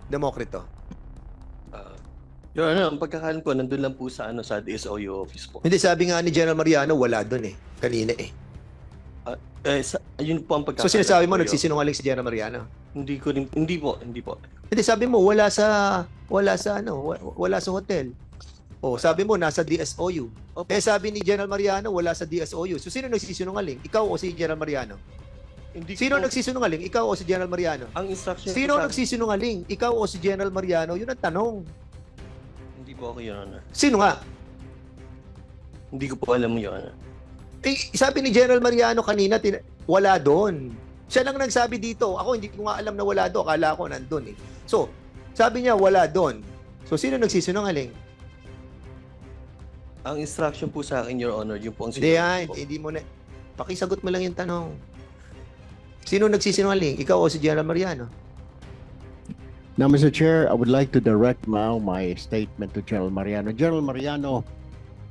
Demokrito? Your Honor, ang pagkakalan ko, nandun lang po sa, sa DSOU office po. Hindi, sabi nga ni General Mariano, wala doon eh. Kanina eh. Yun po ang So pagkakalan sinasabi mo, ko, nagsisinungaling si General Mariano? Hindi po. Hindi, sabi mo, wala sa hotel. O, sabi mo, nasa DSOU. Opo. Sabi ni General Mariano, wala sa DSOU. So, sino nagsisinungaling? Ikaw o si General Mariano? Sino nagsisinungaling? Ikaw o si General Mariano? Ang instruction Sino po nagsisinungaling? Ikaw o si General Mariano? Yun ang tanong. Hindi po ako, Your Honor. Sino nga? Hindi ko po alam, Your Honor. Sabi ni General Mariano kanina, wala doon. Siya lang nagsabi dito. Ako, hindi ko nga alam na wala doon. Akala ko nandun eh. So, sabi niya, wala doon. So, sino nagsisinungaling? Ang instruction po sa akin, Your Honor, yung po ang Hindi yan. Hindi mo na. Pakisagot mo lang yung tanong. Sino nagsisinungaling? Ikaw o si General Mariano? Now, Mr. Chair, I would like to direct now my statement to General Mariano. General Mariano,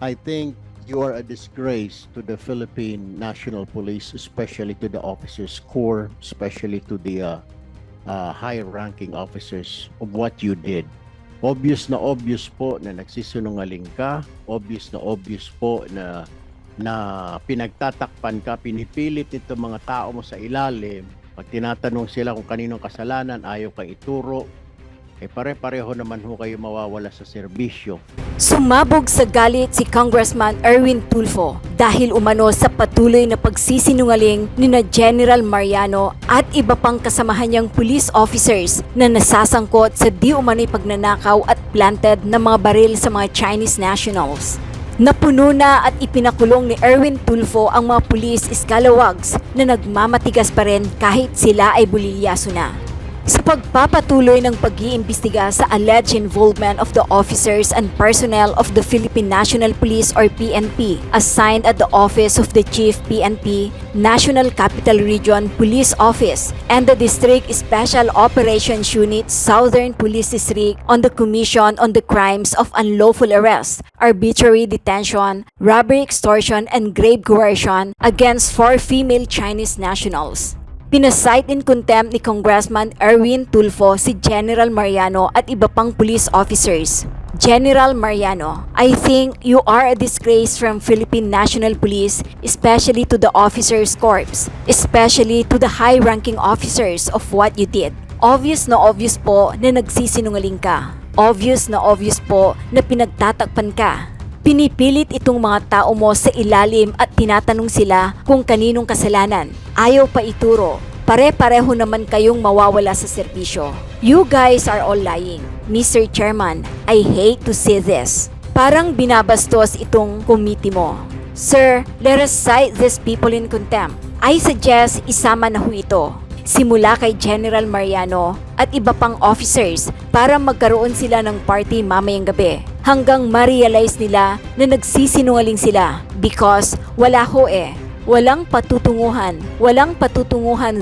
I think you are a disgrace to the Philippine National Police, especially to the officers corps, especially to the high-ranking officers of what you did. Obvious po na nagsisinungaling ka. Obvious po na pinagtatakpan ka, pinipilit itong mga tao mo sa ilalim. Pag tinatanong sila kung kaninong kasalanan, ayaw kang ituro. Pare-pareho naman ho kayo mawawala sa serbisyo. Sumabog sa galit si Congressman Erwin Tulfo dahil umano sa patuloy na pagsisinungaling ni General Mariano at iba pang kasamahan niyang police officers na nasasangkot sa di umano'y pagnanakaw at planted na mga baril sa mga Chinese nationals. Napuno na at ipinakulong ni Erwin Tulfo ang mga police scalawags na nagmamatigas pa rin kahit sila ay bulilyaso na. Sa pagpapatuloy ng pag-iimbestiga sa alleged involvement of the officers and personnel of the Philippine National Police or PNP assigned at the Office of the Chief PNP, National Capital Region Police Office, and the District Special Operations Unit Southern Police District on the Commission on the Crimes of Unlawful Arrest, Arbitrary Detention, Robbery, Extortion, and Grave Coercion against 4 female Chinese nationals. Pinasight in contempt ni Congressman Erwin Tulfo si General Mariano at iba pang police officers. General Mariano, I think you are a disgrace from Philippine National Police, especially to the officers' corps, especially to the high-ranking officers of what you did. Obvious po na nagsisinungaling ka. Obvious po na pinagtatakpan ka. Pinipilit itong mga tao mo sa ilalim at tinatanong sila kung kaninong kasalanan. Ayaw pa ituro. Pare-pareho naman kayong mawawala sa serbisyo. You guys are all lying. Mr. Chairman, I hate to say this. Parang binabastos itong committee mo. Sir, let us cite these people in contempt. I suggest isama na ho ito. Simula kay General Mariano at iba pang officers para magkaroon sila ng party mamayang gabi hanggang ma-realize nila na nagsisinungaling sila because walang patutunguhan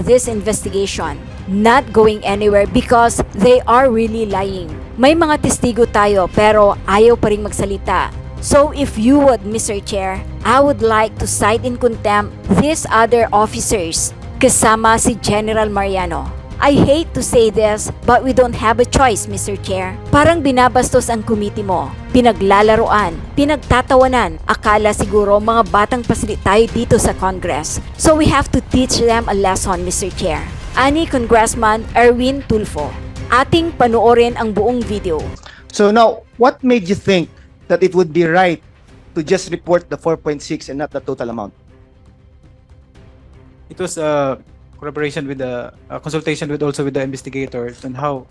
this investigation. Not going anywhere because they are really lying. May mga testigo tayo pero ayaw pa rin magsalita. So if you would, Mr. Chair, I would like to cite in contempt these other officers kasama si General Mariano. I hate to say this, but we don't have a choice, Mr. Chair. Parang binabastos ang committee mo. Pinaglalaroan, pinagtatawanan. Akala siguro mga batang paslit tayo dito sa Congress. So we have to teach them a lesson, Mr. Chair. Ani Congressman Erwin Tulfo. Ating panoorin ang buong video. So now, what made you think that it would be right to just report the 4.6 and not the total amount? It was a collaboration with the consultation with the investigators on how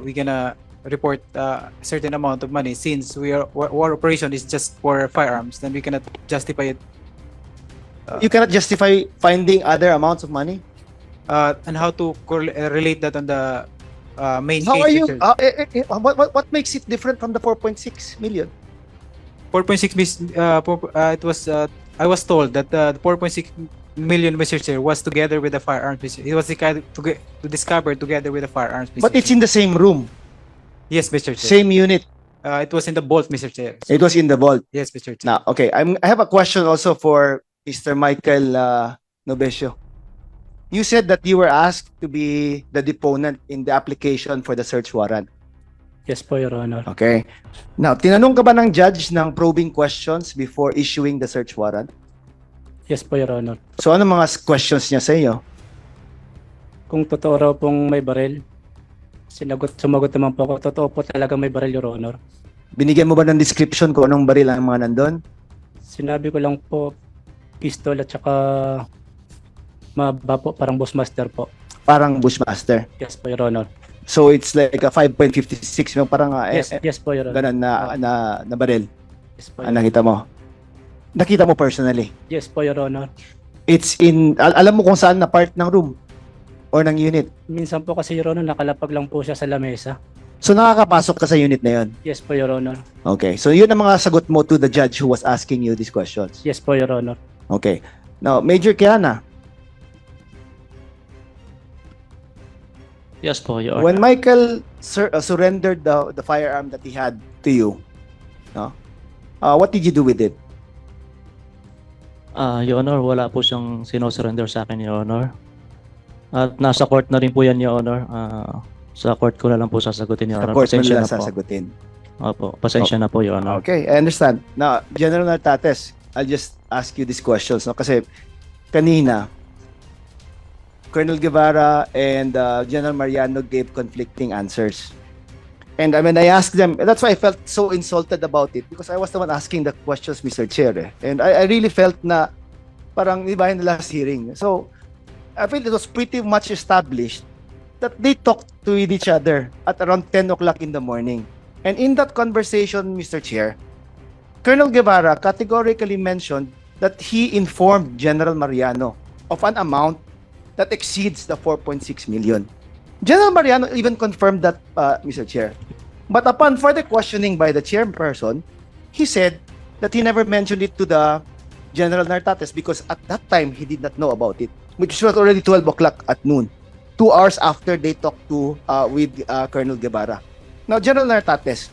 we gonna report a certain amount of money since our operation is just for firearms. Then we cannot justify it. You cannot justify finding other amounts of money? And how to relate that on the main How case. are you? What makes it different from the 4.6 million? 4.6 it was I was told that the 4.6 million, Mr. Chair, was together with the firearms. It was to discover together with the firearms. Mr. But it's Chair. in the same room, Yes, Mr. Chair. same unit. It was in the vault, Mr. Chair. It was in the vault. Yes, Mr. Chair. Now, okay, I have a question also for Mr. Michael Nobesio. You said that you were asked to be the deponent in the application for the search warrant. Yes po, Your Honor. Okay. Now, tinanong ka ba ng judge ng probing questions before issuing the search warrant? Yes po, Your Honor. So, ano mga questions niya sa iyo? Kung totoo raw pong may baril, sumagot naman po ako, totoo po talaga may baril, Your Honor. Binigyan mo ba ng description kung anong baril ang mga nandun? Sinabi ko lang po, pistol at saka mababa po, parang Bushmaster po. Parang Bushmaster. Yes po, Your Honor. So, it's like a 5.56, yung parang Yes po, Your Honor. ganun na baril. Yes po, Ang nakita mo. Nakita mo personally. yes po, Your Honor. It's alam mo kung saan na part ng room or ng unit. Minsan po kasi, Your Honor, nakalapag lang po siya sa lamesa. So, nakakapasok ka sa unit na yun. Yes po, Your Honor. Okay. So, yun ang mga sagot mo to the judge who was asking you these questions. Yes po, Your Honor. Okay. Now, Major Kiana, Yes po, Your Honor. when Michael surrendered the firearm that he had to you, no? What did you do with it? Your Honor, wala po siyang sino-surrender sa akin, Your Honor. At nasa court na rin po yan, Your Honor. Sa court ko na lang po sasagutin, Your Sa Honor. court mo Pasensya nila na po. sasagutin. Opo, pasensya na po, Your Honor. Okay, I understand. Now, General Nartates, I'll just ask you these questions. No? Kasi kanina, Colonel Guevara and General Mariano gave conflicting answers. And when I asked them, that's why I felt so insulted about it because I was the one asking the questions, Mr. Chair. And I really felt na parang iba in the last hearing. So, I feel it was pretty much established that they talked to each other at around 10 o'clock in the morning. And in that conversation, Mr. Chair, Colonel Guevara categorically mentioned that he informed General Mariano of an amount that exceeds the 4.6 million. General Mariano even confirmed that, Mr. Chair. But upon further questioning by the chairperson, he said that he never mentioned it to the General Nartates because at that time, he did not know about it, which was already 12 o'clock at noon, 2 hours after they talked to with Colonel Guevara. Now, General Nartates,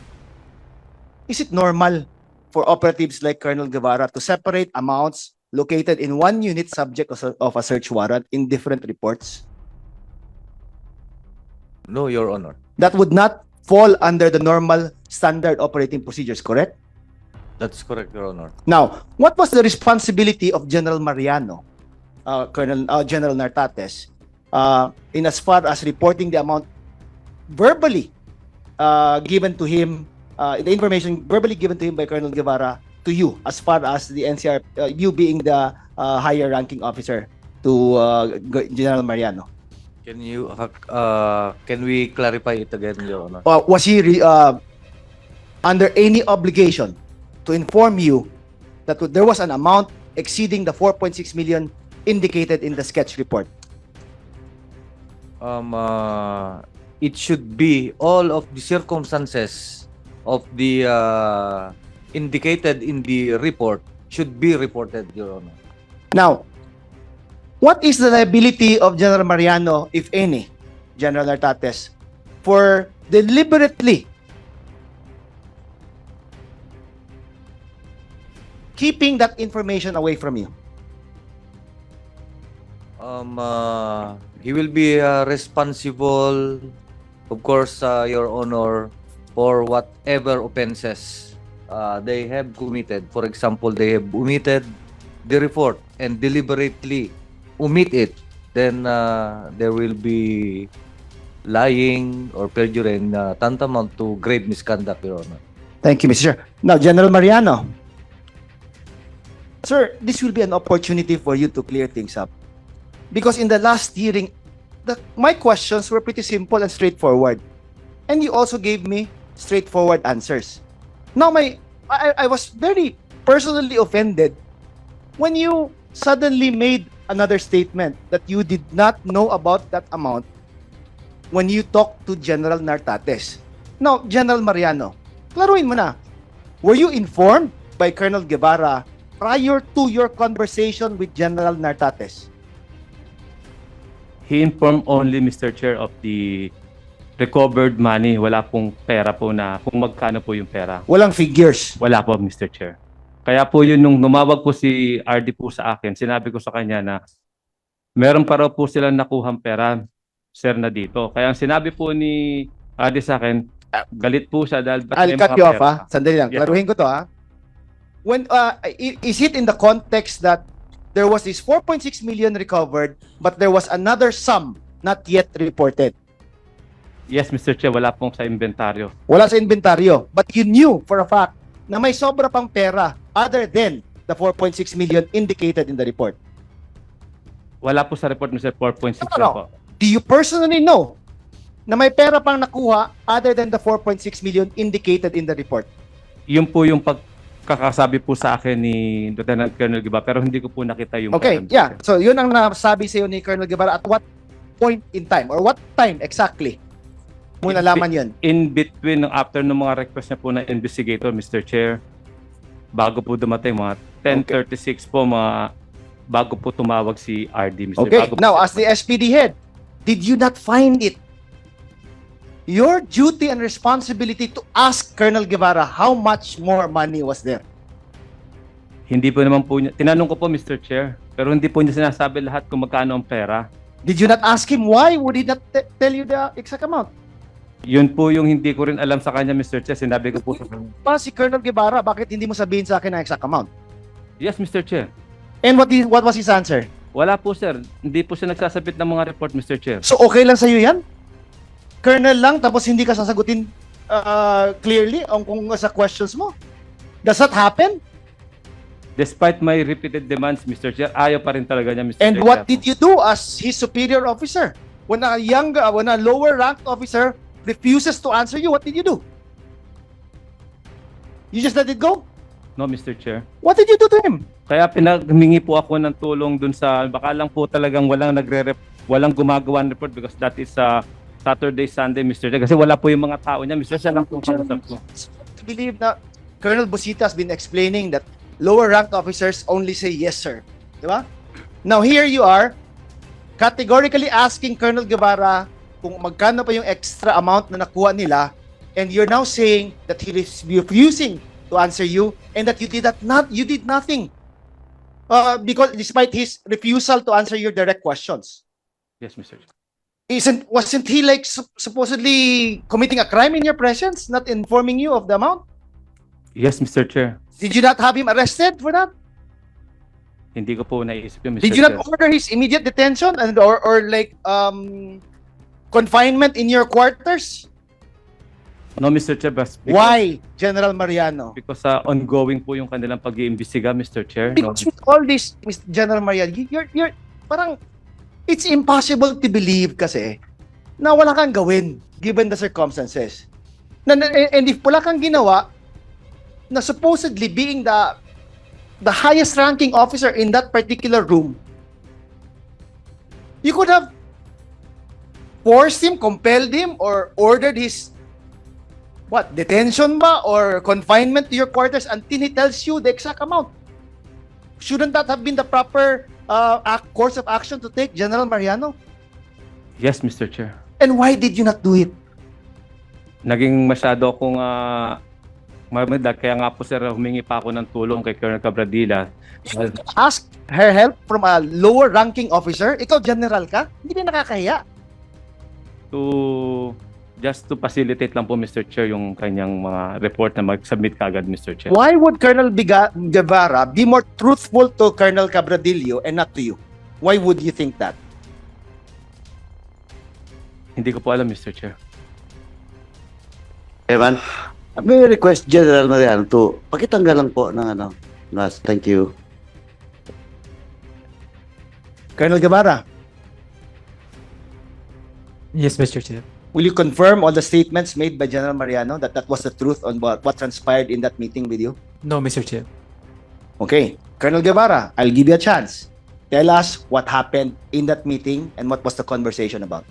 is it normal for operatives like Colonel Guevara to separate amounts located in one unit subject of a search warrant in different reports? No, Your Honor. That would not fall under the normal standard operating procedures, correct? That's correct, Your Honor. Now, what was the responsibility of General Mariano, General Nartates, in as far as reporting the amount verbally given to him, the information verbally given to him by Colonel Guevara to you, as far as the NCR, you being the higher ranking officer to General Mariano? Can you can we clarify it again, Your Honor? Was he under any obligation to inform you that there was an amount exceeding the 4.6 million indicated in the sketch report? It should be all of the circumstances of the indicated in the report should be reported, Your Honor. Now, what is the liability of General Mariano, if any, General Nartates, for deliberately keeping that information away from you? He will be responsible, of course, Your Honor, for whatever offenses they have committed. For example, they have omitted the report and deliberately omit it, then there will be lying or perjury and tantamount to grave misconduct, Your Honor. Thank you, Mr. Chair. Now, General Mariano, sir, this will be an opportunity for you to clear things up. Because in the last hearing, my questions were pretty simple and straightforward. And you also gave me straightforward answers. Now, I was very personally offended when you suddenly made another statement that you did not know about that amount when you talked to General Nartates. Now, General Mariano, klaruin mo na. Were you informed by Colonel Guevara prior to your conversation with General Nartates? He informed only, Mr. Chair, of the recovered money. Wala pong pera po na kung magkano po yung pera. Walang figures. Wala po, Mr. Chair. Kaya po yun, nung numawag po si RD po sa akin, sinabi ko sa kanya na Meron pa raw po silang nakuhang pera, sir, na dito. Kaya ang sinabi po ni Adi sa akin, galit po siya dahil ba't I'll may cut mga you off, pera. ha? Sandali lang. Yes. Klaruhin ko to, ha? When, is it in the context that there was this 4.6 million recovered, but there was another sum not yet reported? Yes, Mr. Chair, wala pong sa inventaryo. Wala sa inventaryo. But you knew for a fact na may sobra pang pera other than the 4.6 million indicated in the report. Wala po sa report, Mr. 4.6 No, lang no. po. Do you personally know na may pera pang nakuha other than the 4.6 million indicated in the report? Yun po yung pagkakasabi po sa akin ni Lieutenant Colonel Giba, pero hindi ko po nakita yung Okay, pera, Mr. yeah. Chair. So, yun ang nasabi sa'yo ni Colonel Guevara. At what point in time or what time exactly mo nalaman yun? In between, after ng mga request niya po na investigator, Mr. Chair, bago po dumating, mga 10:36 po, bago po tumawag si RD, Mr. Okay, Bago po now siya- as the SPD head, did you not find it your duty and responsibility to ask Colonel Guevara how much more money was there? Hindi po naman po niya, tinanong ko po, Mr. Chair, pero hindi po niya sinasabi lahat kung magkano ang pera. Did you not ask him why would he not tell you the exact amount? Yun po yung hindi ko rin alam sa kanya, Mr. Chair. Sinabi ko po sa kanya. Pa si Colonel Guevara, bakit hindi mo sabihin sa akin ang exact amount? Yes, Mr. Chair. And what was his answer? Wala po, sir. Hindi po siya nagsasabit ng mga report, Mr. Chair. So okay lang sa'yo yan? Colonel lang tapos hindi ka sasagutin clearly kung sa questions mo? Does that happen? Despite my repeated demands, Mr. Chair, ayaw pa rin talaga niya, Mr. And Chair. what did you do as his superior officer? When a lower ranked officer refuses to answer you, what did you do? You just let it go? No, Mr. Chair. What did you do to him? Kaya pinagmingi po ako ng tulong dun sa, baka lang po talagang walang gumagawa ng report because that is Saturday, Sunday, Mr. Chair. Kasi wala po yung mga tao niya, Mr. Chair. Lang po kausap ko. To believe na Colonel Busita has been explaining that lower ranked officers only say yes, sir. Diba? Now here you are, categorically asking Colonel Guevara kung magkano pa yung extra amount na nakuha nila, and you're now saying that he is refusing to answer you and that you did nothing because despite his refusal to answer your direct questions. Yes, Mr. Chair. Wasn't he like supposedly committing a crime in your presence, not informing you of the amount? Yes, Mr. Chair. Did you not have him arrested for that? Hindi ko po naisip yun, Mr. Did you Chair. not order his immediate detention and or like confinement in your quarters? No, Mr. Chair. Because, Why, General Mariano? Because ongoing po yung kanilang pag-iimbestiga, Mr. Chair. No? Because with all this, Mr. General Mariano, you're parang it's impossible to believe kasi na wala kang gawin given the circumstances. And if wala kang ginawa, na supposedly being the highest ranking officer in that particular room, you could have forced him, compelled him, or ordered his detention ba or confinement to your quarters until he tells you the exact amount. Shouldn't that have been the proper course of action to take, General Mariano? Yes, Mr. Chair. And why did you not do it? Naging masyado akong mamadag, kaya nga po, sir, humingi pa ako ng tulong kay Colonel Cabradilla. Ask her help from a lower ranking officer. Ikaw, general ka? Hindi ba nakakahiya? Just to facilitate lang po, Mr. Chair, yung kanyang mga report na mag-submit kagad, Mr. Chair. Why would Colonel Guevara be more truthful to Colonel Cabradillo and not to you? Why would you think that? Hindi ko po alam, Mr. Chair. Evan, may request General Mariano to pakitanggal lang po ng Nas. Thank you. Colonel Guevara, Yes, Mr. Chair. will you confirm all the statements made by General Mariano that that was the truth on what transpired in that meeting with you? No, Mr. Chair. Okay. Colonel Guevara, I'll give you a chance. Tell us what happened in that meeting and what was the conversation about.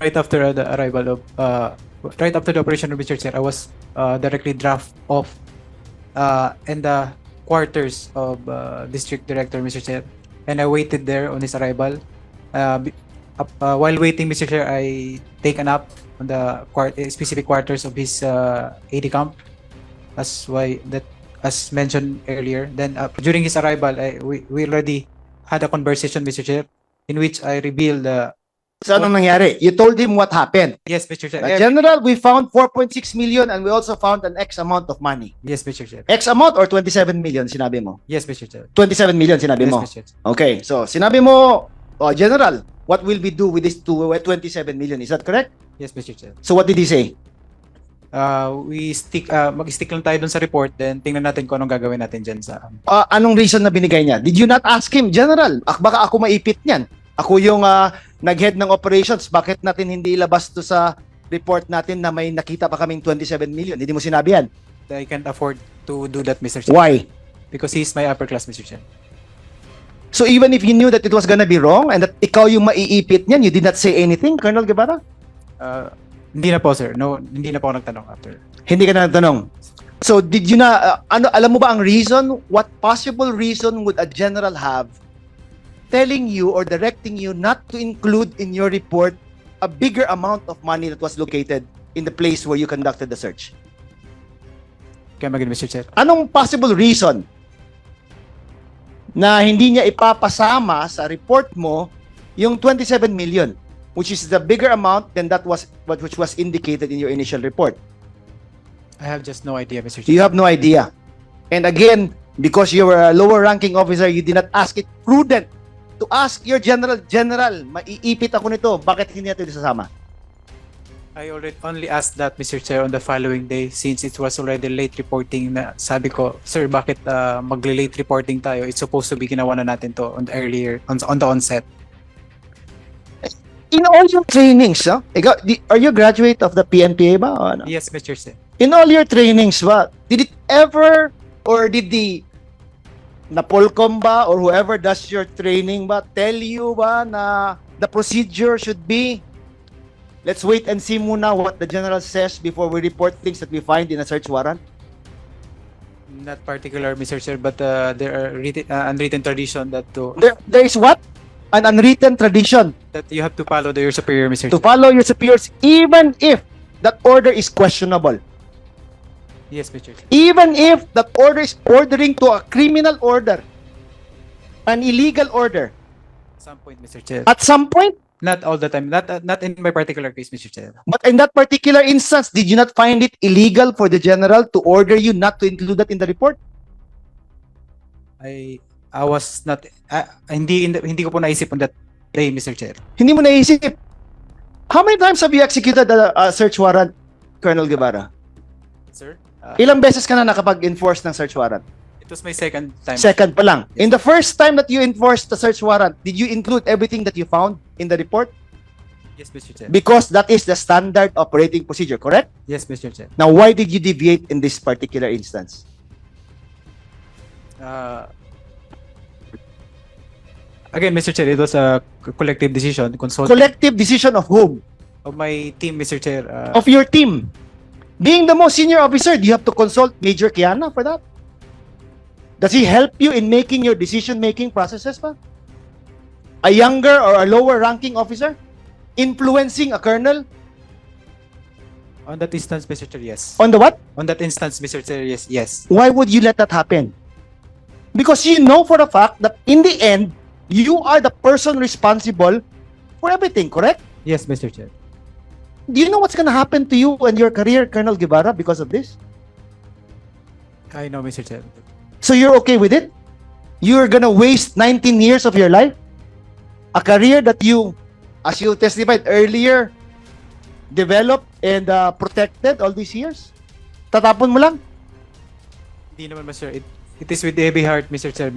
Right after the arrival of, right after the operation of Mr. Chair, I was directly draft off in the quarters of District Director Mr. Chair, and I waited there on his arrival. While waiting, Mr. Chair, I take a nap on the specific quarters of his AD camp, as mentioned earlier. Then during his arrival, we already had a conversation, Mr. Chair. in which I revealed So anong nangyari? You told him what happened. yes, Mr. Chair. General, we found 4.6 million and we also found an X amount of money. Yes, Mr. Chair. X amount or 27 million sinabi mo? Yes, Mr. Chair. 27 million sinabi Yes, mo? Mr. Chair. Okay, so sinabi mo, General, what will we do with this 27 million? Is that correct? Yes, Mr. Chair. So what did he say? Mag-stick lang tayo dun sa report, then tingnan natin kung anong gagawin natin dyan sa... Anong reason na binigay niya? Did you not ask him, General, baka ako maipit niyan? Ako yung nag-head ng operations, bakit natin hindi ilabas to sa report natin na may nakita pa kaming 27 million? Hindi mo sinabi yan? I can't afford to do that, Mr. Chair. Why? Because he's my upper class, Mr. Chair. So even if you knew that it was gonna be wrong and that ikaw yung maiipit niyan, you did not say anything, Colonel Guevara? Hindi na po, sir. No, hindi na po ako nagtanong after. Hindi ka na nagtanong. So did you na, alam mo ba ang reason? What possible reason would a general have telling you or directing you not to include in your report a bigger amount of money that was located in the place where you conducted the search? Kaya maging, Mr. Chair. Anong possible reason na hindi niya ipapasama sa report mo yung 27 million, which is the bigger amount than that was which was indicated in your initial report? I have just no idea, Mr. Chair. You have no idea. And again, because you were a lower ranking officer, you did not ask it prudent to ask your general, maiipit ako nito, bakit hindi natin isasama? I only asked that, Mr. Chair, on the following day since it was already late reporting na sabi ko, sir, bakit magle-late reporting tayo? It's supposed to be ginawa na natin to on the onset. In all your trainings, are you a graduate of the PNPA ba? O ano? Yes, Mr. Chair. In all your trainings ba, did it ever, or did the Napolcom ba, or whoever does your training ba, tell you ba na the procedure should be, let's wait and see muna what the general says before we report things that we find in a search warrant? Not particular, Mr. Chair, but there are unwritten tradition that There is what? An unwritten tradition that you have to follow your superior, Mr. to Chair. follow your superiors even if that order is questionable. Yes, Mr. Chair. Even if that order is ordering to a criminal order, an illegal order, At some point, Mr. Chair. at some point, Not all the time. Not in my particular case, Mr. Chair. but in that particular instance, did you not find it illegal for the general to order you not to include that in the report? I was not hindi ko po naisip on that day, Mr. Chair. Hindi mo naisip. How many times have you executed a search warrant, Colonel Guevara? Sir, Ilang beses ka na nakapag-enforce ng search warrant? it was my second time. Second pa lang. In the first time that you enforced the search warrant, did you include everything that you found in the report? Yes, Mr. Chair. Because that is the standard operating procedure, correct? Yes, Mr. Chair. Now, why did you deviate in this particular instance? Again, Mr. Chair, it was a collective decision, Collective decision of whom? of my team, Mr. Chair. Of your team. Being the most senior officer, do you have to consult Major Kiana for that? Does he help you in making your decision-making processes pa? A younger or a lower ranking officer? Influencing a colonel? On that instance, Mr. Chair, yes. On the what? On that instance, Mr. Chair, yes. Why would you let that happen? Because you know for a fact that in the end, you are the person responsible for everything, correct? Yes, Mr. Chair. Do you know what's gonna happen to you and your career, Colonel Guevara, because of this? I know, Mr. Chair. So you're okay with it? You're gonna waste 19 years of your life? A career that you, as you testified earlier, developed and protected all these years? Tatapon mo lang? Hindi naman, Mr. It is with heavy heart, Mr. Chair,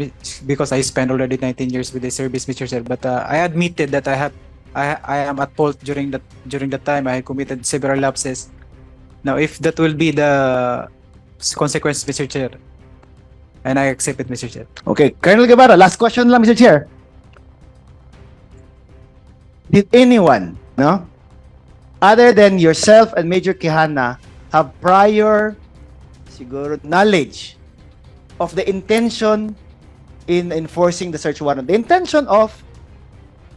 because I spent already 19 years with the service, Mr. Chair. But I admitted that I am at fault during that time. I committed several lapses. Now, if that will be the consequence, Mr. Chair, and I accept it, Mr. Chair. Okay, Colonel Guevara, last question lang, Mr. Chair. Did anyone, no, other than yourself and Major Quijana, have prior, siguro, knowledge of the intention in enforcing the search warrant? The intention of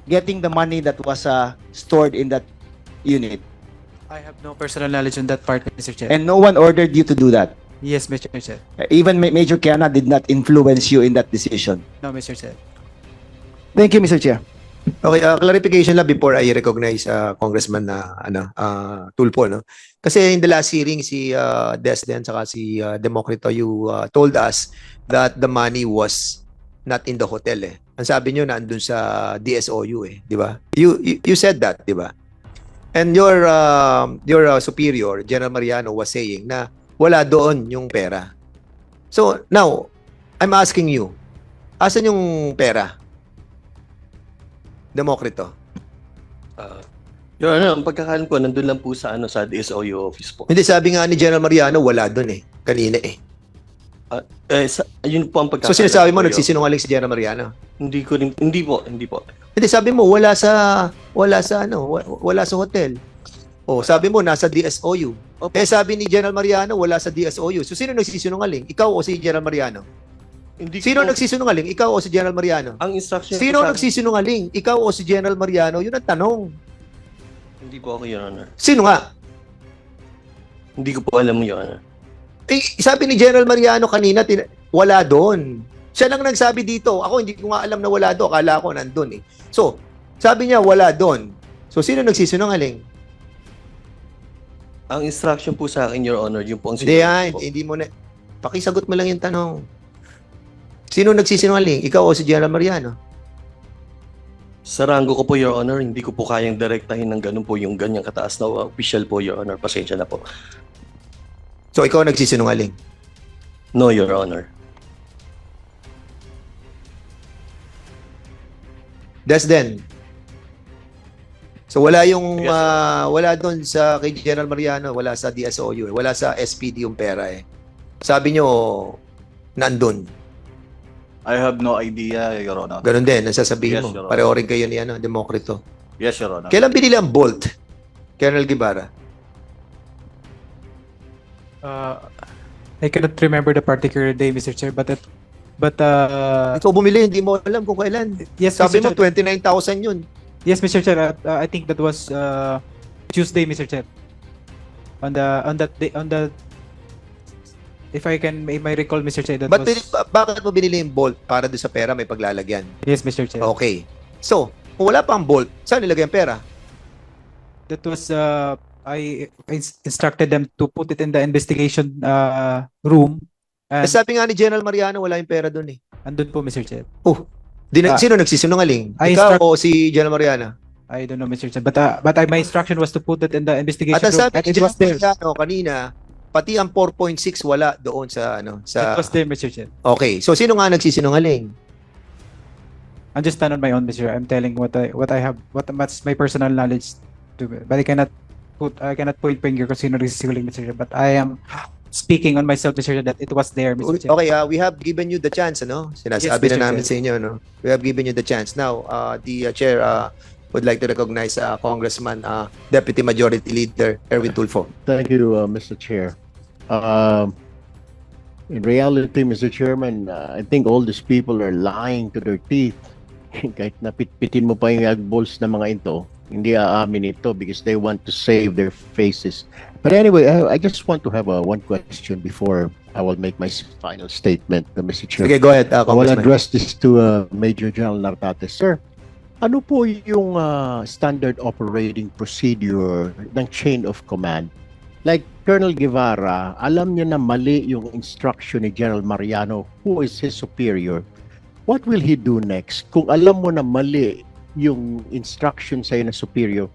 getting the money that was stored in that unit. I have no personal knowledge on that part, Mr. Chair. And no one ordered you to do that. Yes, Mr. Chair. Even Major Quijana did not influence you in that decision. No, Mr. Chair. Thank you, Mr. Chair. Okay, clarification lang before I recognize Congressman na Tulfo, no. Kasi in the last hearing si Desden saka si Democrito, you told us that the money was not in the hotel eh. Ang sabi niyo na andun sa DSOU eh, di ba? You said that, di ba? And your superior, General Mariano, was saying na wala doon yung pera. So now, I'm asking you, asan yung pera? Demokrito. Your Honor, ang pagkakalam ko, nandun lang po sa, sa DSOU office po. Hindi, sabi nga ni General Mariano, wala doon eh. Kanina eh. Yun po ang pagkakalam So sinasabi mo, ko, Your nagsisinungaling si General Mariano? Hindi po. Hindi, sabi mo, wala sa hotel. Oh, sabi mo, nasa DSOU. Opo. Eh, sabi ni General Mariano, wala sa DSOU. So sino nagsisinungaling? Ikaw o si General Mariano? Sino nagsisinungaling? Ikaw o si General Mariano? Ang instruction Sino po sa nagsisinungaling? Ikaw o si General Mariano? Yun ang tanong. Hindi po ako, Your Honor. Sino nga? Hindi ko po alam, Your Honor. Eh, sabi ni General Mariano kanina, wala doon. Siya lang nagsabi dito. Ako hindi ko nga alam na wala doon. Akala ko nandun eh. So, sabi niya wala doon. So, sino nagsisinungaling? Ang instruction po sa akin, Your Honor, yung po ang Hindi sinunod po. hindi mo na. Pakisagot mo lang yung tanong. Sino nagsisinungaling? Ikaw o si General Mariano? Sa rango ko po, Your Honor, hindi ko po kayang direktahin ng ganun po yung ganyang kataas na official po, Your Honor. Pasensya na po. So, ikaw nagsisinungaling? No, Your Honor. Desden. So, wala yung, Yes, wala doon sa kay General Mariano, wala sa DSOU, wala sa SPD yung pera eh. Sabi nyo, nandun. I have no idea, Your Honor. Ganun din, nasasabihin Yes, mo. Your Honor. Pareho rin kayo ni Demokrito. Yes, Your Honor. Kailan binili ang Bolt? Colonel Guevara? I cannot remember the particular day, Mr. Chair, but Ikaw bumili, hindi mo alam kung kailan. yes, Sabi mo, Mr. Chair. 29,000 yun. Yes, Mr. Chair. I think that was Tuesday, Mr. Chair. On that day, if I may recall, Mr. Chair, that was Bakit mo binili yung Bolt para doon sa pera may paglalagyan? yes, Mr. Chair. Okay. So, kung wala pang Bolt, saan nilagay ang pera? That was I instructed them to put it in the investigation room. Eh, And sabi nga ni General Mariano, wala yung pera doon eh. andun po, Mr. Chair. Sino nagsisinungaling? I Ikaw o si General Mariano? I don't know, Mr. Chair. But my instruction was to put it in the investigation At ang room. sabi And ni it was General there. Mariano kanina, pati ang 4.6 wala doon sa It was there, Mr. Chair. Okay. So sino nga nagsisinungaling? I'm just stand on my own, Mr. Chair. I'm telling what I have, what's my personal knowledge to, but I cannot point finger kung sino nagsisinungaling, Mr. Chair. But I am speaking on myself, Mr. Chair, that it was there, Mr. Chair. Okay, we have given you the chance, Sinasabi Yes, Mr. na namin Chair. sa inyo, We have given you the chance. Now, the chair would like to recognize Congressman, Deputy Majority Leader Erwin Tulfo. Thank you, Mr. Chair. In reality, Mr. Chairman, I think all these people are lying to their teeth. Kahit napitpitin mo pa yung eyeballs ng mga ito, hindi aamin ito because they want to save their faces. But anyway, I just want to have one question before I will make my final statement, Mr. Chair. Okay, go ahead, I will Congressman. address this to Major General Nartates. Sir, ano po yung standard operating procedure ng chain of command? Like Colonel Guevara, alam niya na mali yung instruction ni General Mariano, who is his superior. What will he do next? Kung alam mo na mali yung instruction sa'yo na superior,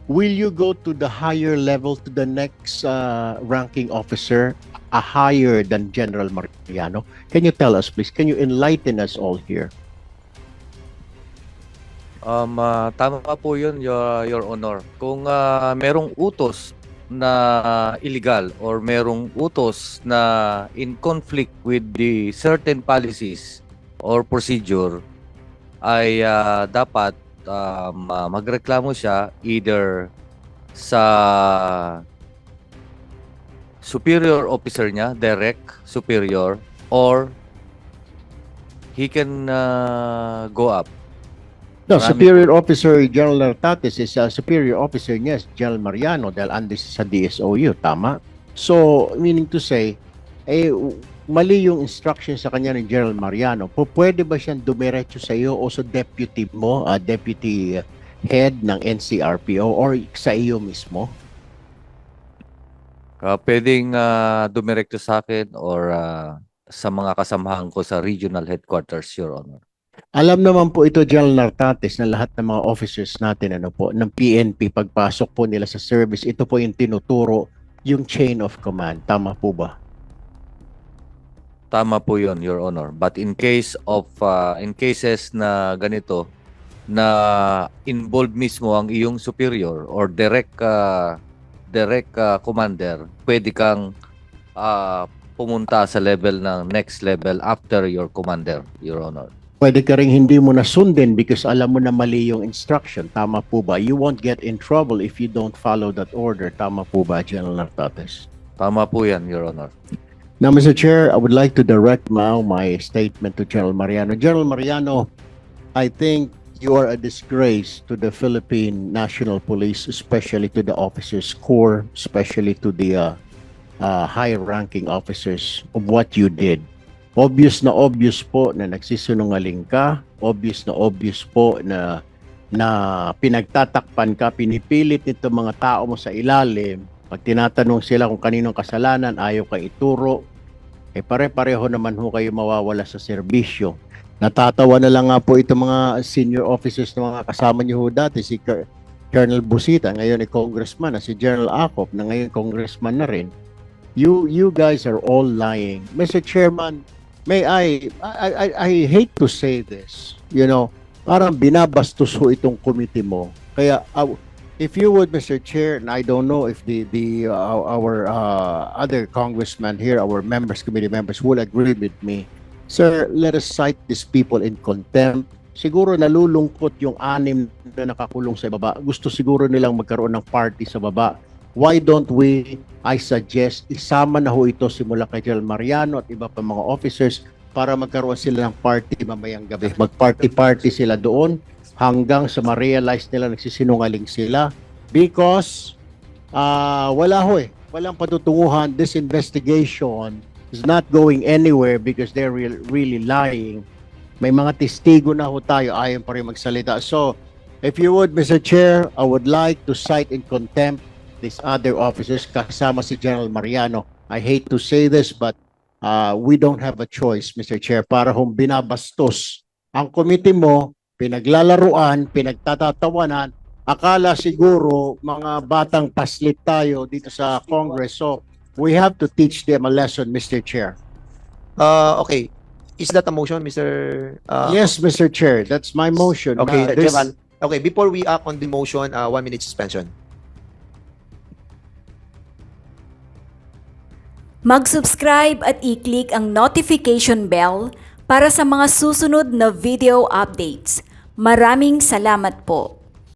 will you go to the higher level, to the next ranking officer, a higher than General Mariano? Can you tell us, please? Can you enlighten us all here? Tama po yun, Your Honor. Kung merong utos na illegal or merong utos na in conflict with the certain policies or procedure, ay dapat magreklamo siya either sa superior officer niya, direct superior, or he can go up. No, Marami superior officer General Nartates is a superior officer niya, General Mariano, dahil andis sa DSOU, tama? So, meaning to say, mali yung instruction sa kanya ni General Mariano, pwede ba siyang dumiretso sa iyo o sa deputy mo, deputy head ng NCRPO or sa iyo mismo? Pwedeng dumirekto sa akin or sa mga kasamahan ko sa regional headquarters, Your Honor. Alam naman po ito, General Nartates, na lahat ng mga officers natin ng PNP, pagpasok po nila sa service, ito po yung tinuturo, yung chain of command. Tama po ba? Tama po yun, Your Honor. But in cases na ganito, na involved mismo ang iyong superior or direct commander, pwede kang pumunta sa level ng next level after your commander, Your Honor. Pwede ka rin hindi mo nasundin because alam mo na mali yung instruction. Tama po ba? You won't get in trouble if you don't follow that order. Tama po ba, General Nartates? Tama po yan, Your Honor. Now, Mr. Chair, I would like to direct now my statement to General Mariano. General Mariano, I think you are a disgrace to the Philippine National Police, especially to the officers corps, especially to the high-ranking officers of what you did. Obvious po na nagsisinungaling ka. Obvious po na pinagtatakpan ka, pinipilit nito mga tao mo sa ilalim. Pag tinatanong sila kung kaninong kasalanan, ayaw ka ituro. Pare-pareho naman ho kayo mawawala sa serbisyo. Natatawa na lang nga po itong mga senior officers na mga kasama niyo ho dati, si Colonel Busita, ngayon ay congressman, na si General Acop, na ngayon congressman na rin. You guys are all lying. Mr. Chairman, I hate to say this, parang binabastos ho itong committee mo. Kaya, if you would, Mr. Chair, and I don't know if our other congressmen here, our committee members, will agree with me. Sir, let us cite these people in contempt. Siguro nalulungkot yung 6 na nakakulong sa baba. Gusto siguro nilang magkaroon ng party sa baba. Why don't we, I suggest, isama na ho ito simula kay General Mariano at iba pa mga officers para magkaroon sila ng party mamayang gabi. Mag-party-party sila doon hanggang sa ma-realize nila nagsisinungaling sila because walang patutunguhan. This investigation is not going anywhere because they're really lying. May mga testigo na ho tayo, ayaw pa rin magsalita. So, if you would, Mr. Chair, I would like to cite in contempt these other officers kasama si General Mariano. I hate to say this, but we don't have a choice, Mr. Chair, para binabastos ang committee mo, pinaglalaruan, pinagtatatawanan, akala siguro mga batang paslit tayo dito sa Congress. So, we have to teach them a lesson, Mr. Chair. Okay. Is that a motion, Mr. Yes, Mr. Chair, that's my motion. Okay, okay, before we act on the motion, 1 minute suspension. Mag-subscribe at i-click ang notification bell para sa mga susunod na video updates. Maraming salamat po.